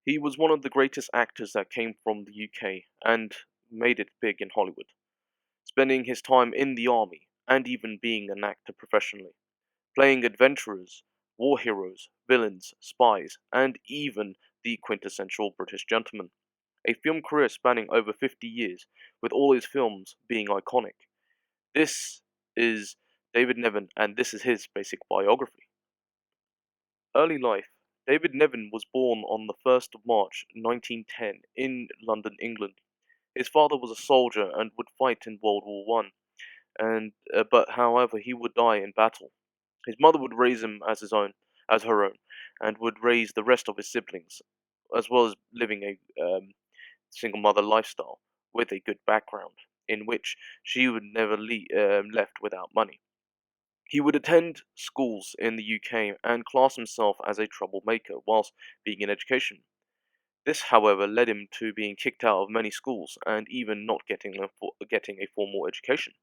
He was one of the greatest actors that came from the UK and made it big in Hollywood, spending his time in the army and even being an actor professionally, playing adventurers, war heroes, villains, spies, and even the quintessential British gentleman. A film career spanning over 50 years, with all his films being iconic. This is David Niven, and this is his basic biography. Early life. David Niven was born on the 1st of March 1910 in London, England. His father was a soldier and would fight in World War One, and but however he would die in battle. His mother would raise him as her own, and would raise the rest of his siblings, as well as living a single mother lifestyle with a good background, in which she would never left without money. He would attend schools in the UK and class himself as a troublemaker whilst being in education. This, however, led him to being kicked out of many schools and even not getting a formal education.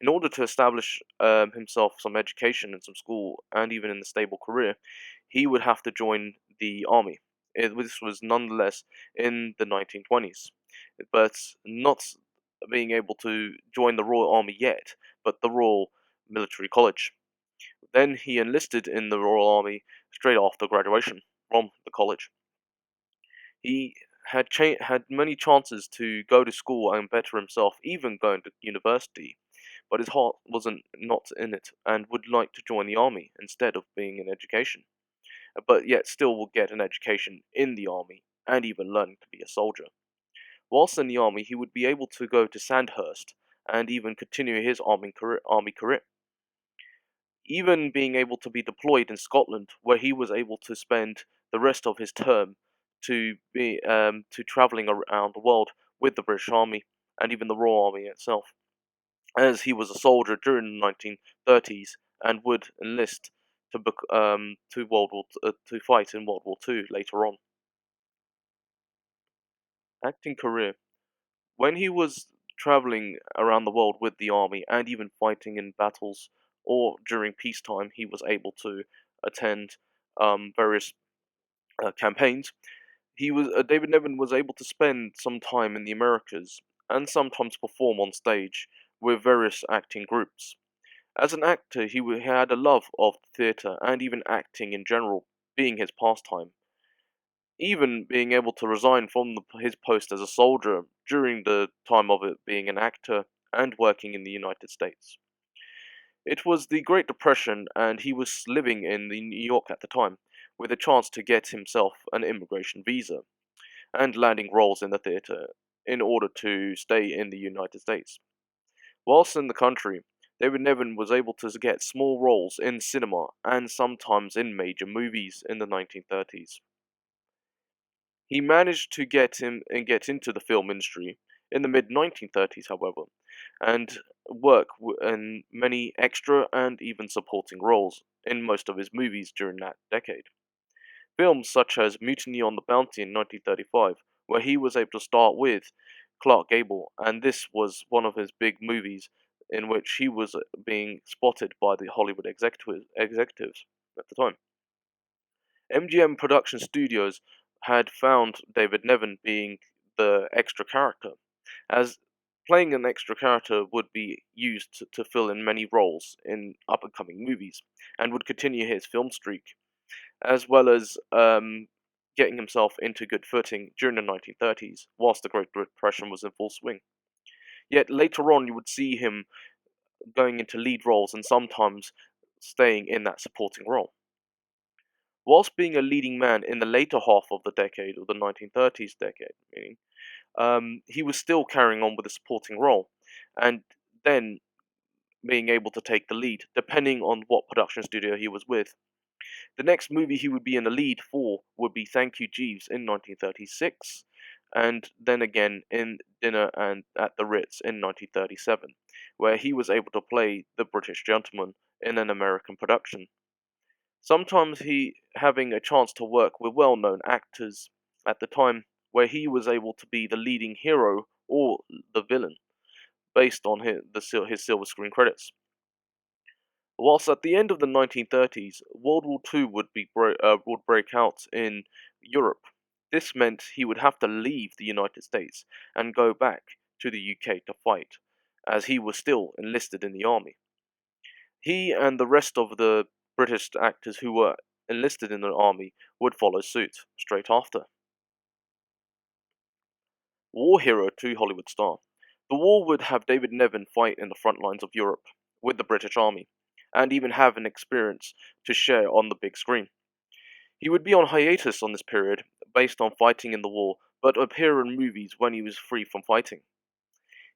In order to establish himself some education and some school and even in a stable career, he would have to join the army. This was nonetheless in the 1920s, but not being able to join the Royal Army yet, but the Royal Military College. Then he enlisted in the Royal Army straight after graduation from the college. He had many chances to go to school and better himself, even going to university, but his heart wasn't not in it and would like to join the army instead of being in education, but yet still will get an education in the army and even learning to be a soldier. Whilst in the army, he would be able to go to Sandhurst and even continue his army career, even being able to be deployed in Scotland, where he was able to spend the rest of his term to traveling around the world with the British Army and even the Royal Army itself, as he was a soldier during the 1930s and would enlist to fight in World War II later on. Acting career. When he was traveling around the world with the army and even fighting in battles or during peacetime, he was able to attend various campaigns. David Niven was able to spend some time in the Americas and sometimes perform on stage with various acting groups. As an actor, he had a love of theatre and even acting in general, being his pastime. Even being able to resign from his post as a soldier during the time of it being an actor and working in the United States. It was the Great Depression, and he was living in New York at the time, with a chance to get himself an immigration visa and landing roles in the theatre in order to stay in the United States. Whilst in the country, David Niven was able to get small roles in cinema and sometimes in major movies in the 1930s. He managed to get into the film industry in the mid 1930s, however, and in many extra and even supporting roles in most of his movies during that decade. Films such as Mutiny on the Bounty in 1935, where he was able to start with Clark Gable, and this was one of his big movies in which he was being spotted by the Hollywood executives at the time. MGM Production Studios had found David Niven being the extra character, as playing an extra character would be used to fill in many roles in up and coming movies, and would continue his film streak, as well as getting himself into good footing during the 1930s, whilst the Great Depression was in full swing. Yet later on, you would see him going into lead roles and sometimes staying in that supporting role. Whilst being a leading man in the later half of the decade, or the 1930s decade, meaning, he was still carrying on with a supporting role, and then being able to take the lead, depending on what production studio he was with. The next movie he would be in the lead for would be Thank You Jeeves in 1936, and then again in Dinner and at the Ritz in 1937, where he was able to play the British gentleman in an American production. Sometimes he having a chance to work with well-known actors at the time, where he was able to be the leading hero or the villain, based on his silver screen credits. Whilst at the end of the 1930s, World War II would break out in Europe, This meant he would have to leave the United States and go back to the UK to fight, as he was still enlisted in the army. He and the rest of the British actors who were enlisted in the army would follow suit straight after. War hero to Hollywood star. The war would have David Niven fight in the front lines of Europe with the British Army, and even have an experience to share on the big screen. He would be on hiatus on this period, based on fighting in the war, but appear in movies when he was free from fighting.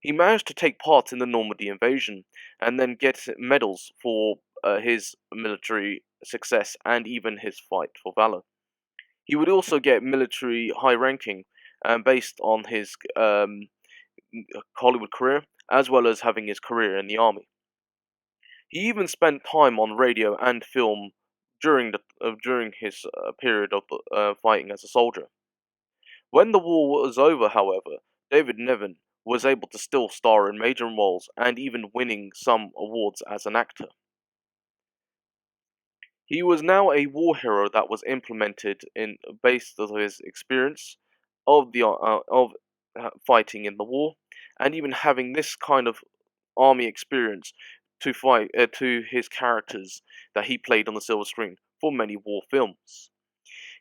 He managed to take part in the Normandy invasion, and then get medals for his military success and even his fight for valor. He would also get military high ranking based on his Hollywood career, as well as having his career in the army. He even spent time on radio and film during his period of fighting as a soldier. When the war was over, however, David Niven was able to still star in major roles and even winning some awards as an actor. He was now a war hero that was implemented in based on his experience of fighting in the war, and even having this kind of army experience to fight to his characters that he played on the silver screen for many war films.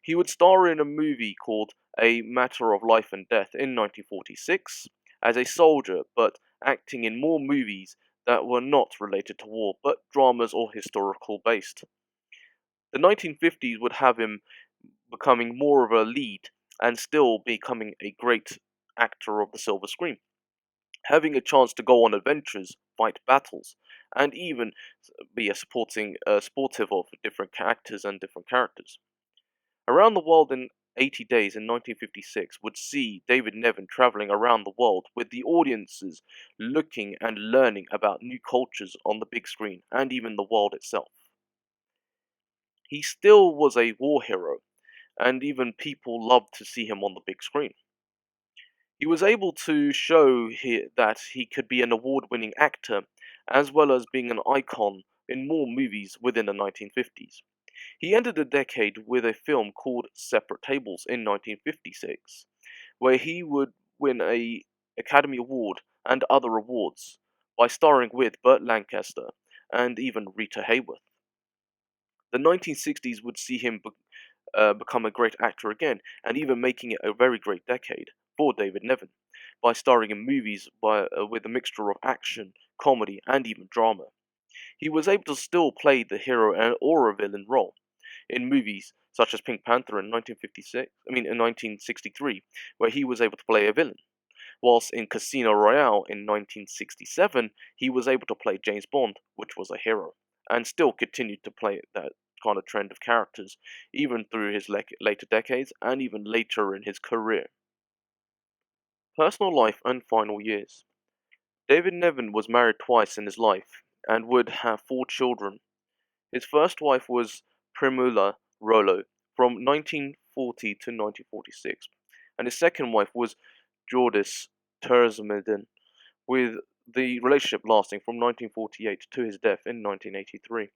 He would star in a movie called A Matter of Life and Death in 1946 as a soldier, but acting in more movies that were not related to war, but dramas or historical based. The 1950s would have him becoming more of a lead and still becoming a great actor of the silver screen, having a chance to go on adventures, fight battles, and even be a supporting sportive of different actors and different characters. Around the World in 80 Days in 1956 would see David Niven traveling around the world with the audiences looking and learning about new cultures on the big screen and even the world itself. He still was a war hero, and even people loved to see him on the big screen. He was able to show that he could be an award winning actor, as well as being an icon in more movies within the 1950s. He ended the decade with a film called Separate Tables in 1956, where he would win a Academy Award and other awards by starring with Burt Lancaster and even Rita Hayworth. The 1960s would see him become a great actor again, and even making it a very great decade for David Niven by starring in movies with a mixture of action, comedy, and even drama. He was able to still play the hero or a villain role in movies such as Pink Panther in 1963, where he was able to play a villain, whilst in Casino Royale in 1967, he was able to play James Bond, which was a hero, and still continued to play that kind of trend of characters, even through his later decades and even later in his career. Personal life and final years. David Niven was married twice in his life and would have 4 children. His first wife was Primula Rollo from 1940 to 1946, and his second wife was Jordis Terzmeden, with the relationship lasting from 1948 to his death in 1983.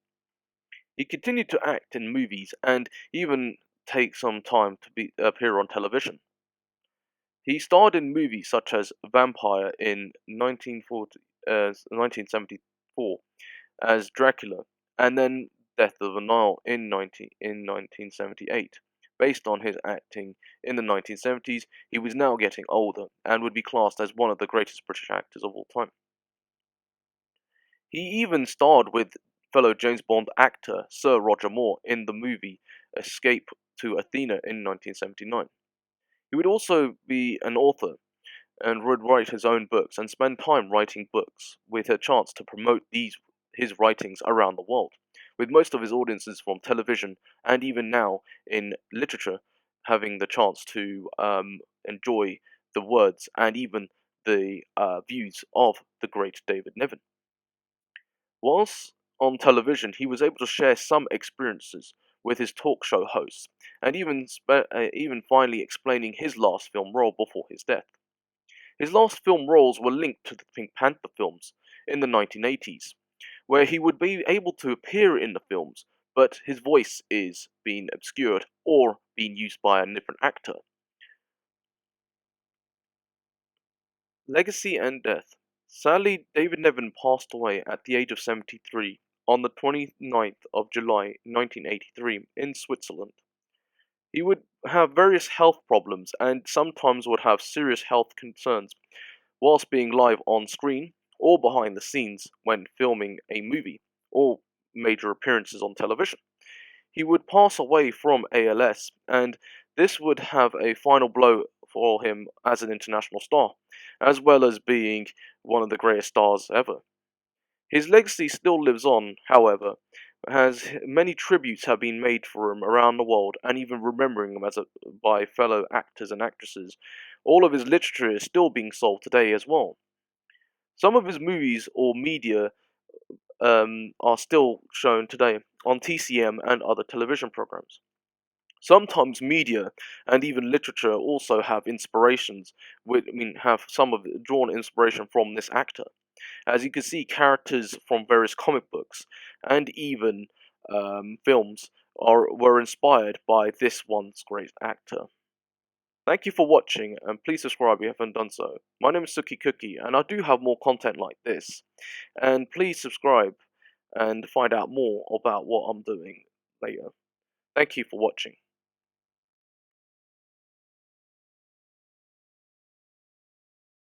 He continued to act in movies and even take some time to appear on television. He starred in movies such as Vampire in 1974 as Dracula, and then Death of the Nile in 1978. Based on his acting in the 1970s, he was now getting older and would be classed as one of the greatest British actors of all time. He even starred with fellow James Bond actor Sir Roger Moore in the movie Escape to Athena in 1979. He would also be an author and would write his own books and spend time writing books with a chance to promote his writings around the world, with most of his audiences from television and even now in literature having the chance to enjoy the words and even the views of the great David Niven. Whilst on television, he was able to share some experiences with his talk show hosts, and even finally explaining his last film role before his death. His last film roles were linked to the Pink Panther films in the 1980s, where he would be able to appear in the films, but his voice is being obscured or being used by a different actor. Legacy and death. Sadly, David Niven passed away at the age of 73 on the 29th of July 1983 in Switzerland. He would have various health problems and sometimes would have serious health concerns whilst being live on screen or behind the scenes when filming a movie or major appearances on television. He would pass away from ALS, and this would have a final blow for him as an international star, as well as being one of the greatest stars ever. His legacy still lives on, however, as many tributes have been made for him around the world, and even remembering him by fellow actors and actresses. All of his literature is still being sold today as well. Some of his movies or media are still shown today on TCM and other television programs. Sometimes media and even literature also have inspirations, have some of it drawn inspiration from this actor. As you can see, characters from various comic books and even films were inspired by this once great actor. Thank you for watching, and please subscribe if you haven't done so. My name is Suki Cookie, and I do have more content like this. And please subscribe and find out more about what I'm doing later. Thank you for watching.